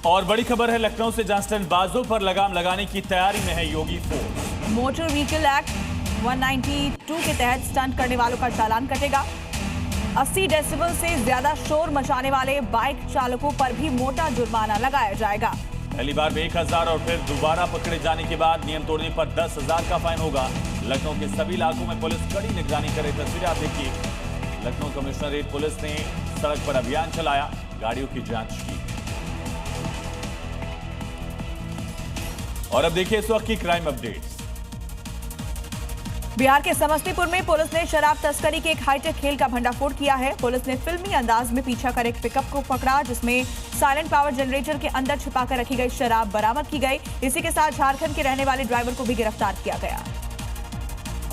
और बड़ी खबर है लखनऊ से, जहां स्टंटबाजों पर लगाम लगाने की तैयारी में है योगी फोर्स। मोटर व्हीकल एक्ट 192 के तहत स्टंट करने वालों का चालान कटेगा। 80 डेसिबल से ज्यादा शोर मचाने वाले बाइक चालकों पर भी मोटा जुर्माना लगाया जाएगा। पहली बार में 1000 और फिर दोबारा पकड़े जाने के बाद नियम तोड़ने पर 10,000 का फाइन होगा। लखनऊ के सभी इलाकों में पुलिस कड़ी निगरानी करे। तस्वीरें आप देखिए, लखनऊ कमिश्नरेट पुलिस ने सड़क पर अभियान चलाया, गाड़ियों की जांच की। और अब देखिए इस वक्त की क्राइम अपडेट्स। बिहार के समस्तीपुर में पुलिस ने शराब तस्करी के एक हाईटेक खेल का भंडाफोड़ किया है। पुलिस ने फिल्मी अंदाज में पीछा कर एक पिकअप को पकड़ा, जिसमें साइलेंट पावर जनरेटर के अंदर छिपाकर रखी गई शराब बरामद की गई। इसी के साथ झारखंड के रहने वाले ड्राइवर को भी गिरफ्तार किया गया।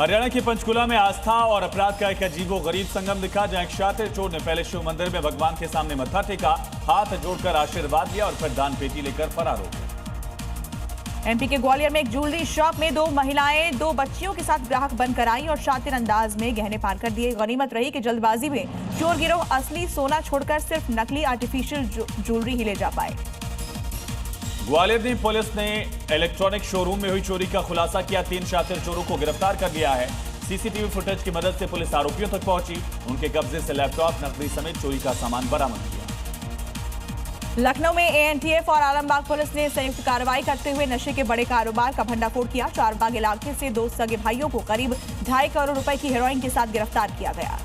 हरियाणा के पंचकुला में आस्था और अपराध का एक अजीबोगरीब संगम दिखा, जहां एक शातिर चोर ने पहले शिव मंदिर में भगवान के सामने मत्था टेका, हाथ जोड़कर आशीर्वाद लिया और फिर दान पेटी लेकर फरार हो गया। एमपी के ग्वालियर में एक ज्वेलरी शॉप में 2 महिलाएं 2 बच्चियों के साथ ग्राहक बनकर आई और शातिर अंदाज में गहने पार कर दिए। गनीमत रही कि जल्दबाजी में चोर गिरोह असली सोना छोड़कर सिर्फ नकली आर्टिफिशियल ज्वेलरी ही ले जा पाए। ग्वालियर में पुलिस ने इलेक्ट्रॉनिक शोरूम में हुई चोरी का खुलासा किया। 3 शातिर चोरों को गिरफ्तार कर लिया है। सीसीटीवी फुटेज की मदद से पुलिस आरोपियों तक पहुंची। उनके कब्जे से लैपटॉप, नकदी समेत चोरी का सामान बरामद किया। लखनऊ में एएनटीएफ और आलमबाग पुलिस ने संयुक्त कार्रवाई करते हुए नशे के बड़े कारोबार का भंडाफोड़ किया। चारबाग इलाके से 2 सगे भाइयों को करीब 2.5 करोड़ रुपए की हेरोइन के साथ गिरफ्तार किया गया।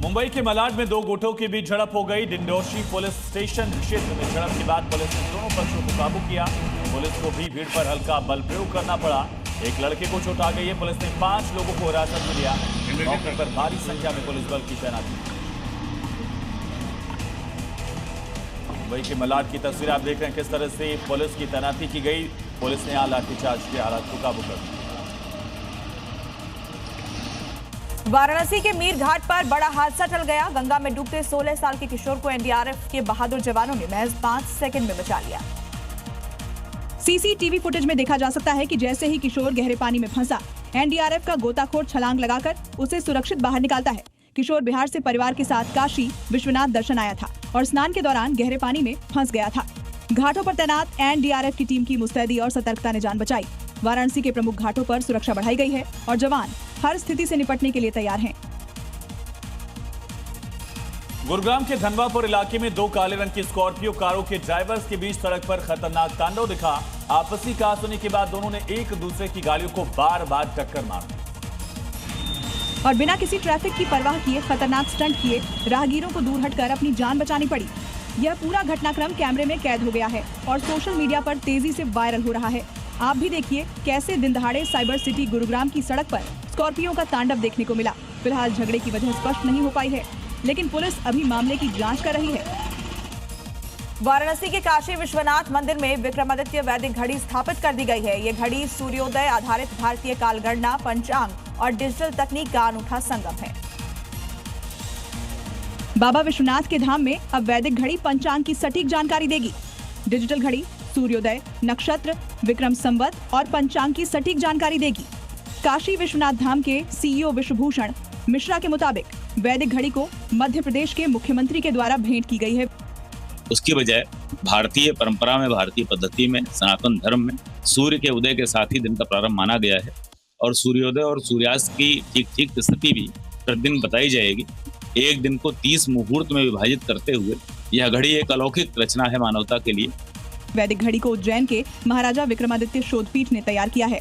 मुंबई के मलाड में 2 गुटों के बीच झड़प हो गई। डिंडोशी पुलिस स्टेशन क्षेत्र में झड़प के बाद पुलिस ने दोनों पक्षों को काबू किया। पुलिस को भी भीड़ पर हल्का बल प्रयोग करना पड़ा। एक लड़के को चोट आ गई है। पुलिस ने 5 लोगों को हिरासत में लिया। मौके पर भारी संख्या में पुलिस बल की तैनाती। मुंबई के मलाड की तस्वीर आप देख रहे हैं, किस तरह से पुलिस की तैनाती की गई। पुलिस ने लाठीचार्ज के हालात को काबू कर लिया। वाराणसी के मीर घाट पर बड़ा हादसा टल गया। गंगा में डूबते 16 साल के किशोर को एनडीआरएफ के बहादुर जवानों ने महज 5 सेकंड में बचा लिया। सीसीटीवी फुटेज में देखा जा सकता है कि जैसे ही किशोर गहरे पानी में फंसा, एनडीआरएफ का गोताखोर छलांग लगाकर उसे सुरक्षित बाहर निकालता है। किशोर बिहार से परिवार के साथ काशी विश्वनाथ दर्शन आया था और स्नान के दौरान गहरे पानी में फंस गया था। घाटों पर तैनात एनडीआरएफ की टीम की मुस्तैदी और सतर्कता ने जान बचाई। वाराणसी के प्रमुख घाटों पर सुरक्षा बढ़ाई गई है और जवान हर स्थिति से निपटने के लिए तैयार हैं। गुरुग्राम के धनवापुर इलाके में 2 काले रंग की स्कॉर्पियो कारों के ड्राइवर्स के बीच सड़क पर खतरनाक तांडव दिखा। आपसी कहासुनी के बाद दोनों ने एक दूसरे की गाड़ियों को बार-बार टक्कर मारी और बिना किसी ट्रैफिक की परवाह किए खतरनाक स्टंट किए राहगीरों को दूर हटकर अपनी जान बचानी पड़ी। यह पूरा घटनाक्रम कैमरे में कैद हो गया है और सोशल मीडिया पर तेजी से वायरल हो रहा है। आप भी देखिए कैसे दिन दहाड़े साइबर सिटी गुरुग्राम की सड़क पर स्कॉर्पियो का तांडव देखने को मिला। फिलहाल झगड़े की वजह स्पष्ट नहीं हो पाई है, लेकिन पुलिस अभी मामले की जाँच कर रही है। वाराणसी के काशी विश्वनाथ मंदिर में विक्रमादित्य वैदिक घड़ी स्थापित कर दी गई है। ये घड़ी सूर्योदय आधारित भारतीय कालगणना, पंचांग और डिजिटल तकनीक का अनूठा संगम है। बाबा विश्वनाथ के धाम में अब वैदिक घड़ी पंचांग की सटीक जानकारी देगी। डिजिटल घड़ी सूर्योदय, नक्षत्र, विक्रम संवत और पंचांग की सटीक जानकारी देगी। काशी विश्वनाथ धाम के सीईओ विश्वभूषण मिश्रा के मुताबिक वैदिक घड़ी को मध्य प्रदेश के मुख्यमंत्री के द्वारा भेंट की गई है। उसकी बजाय भारतीय परंपरा में, भारतीय पद्धति में, सनातन धर्म में सूर्य के उदय के साथ ही दिन का प्रारंभ माना गया है और सूर्योदय और सूर्यास्त की ठीक स्थिति भी प्रतिदिन बताई जाएगी। एक दिन को 30 मुहूर्त में विभाजित करते हुए यह घड़ी एक अलौकिक रचना है मानवता के लिए। वैदिक घड़ी को उज्जैन के महाराजा विक्रमादित्य शोधपीठ ने तैयार किया है।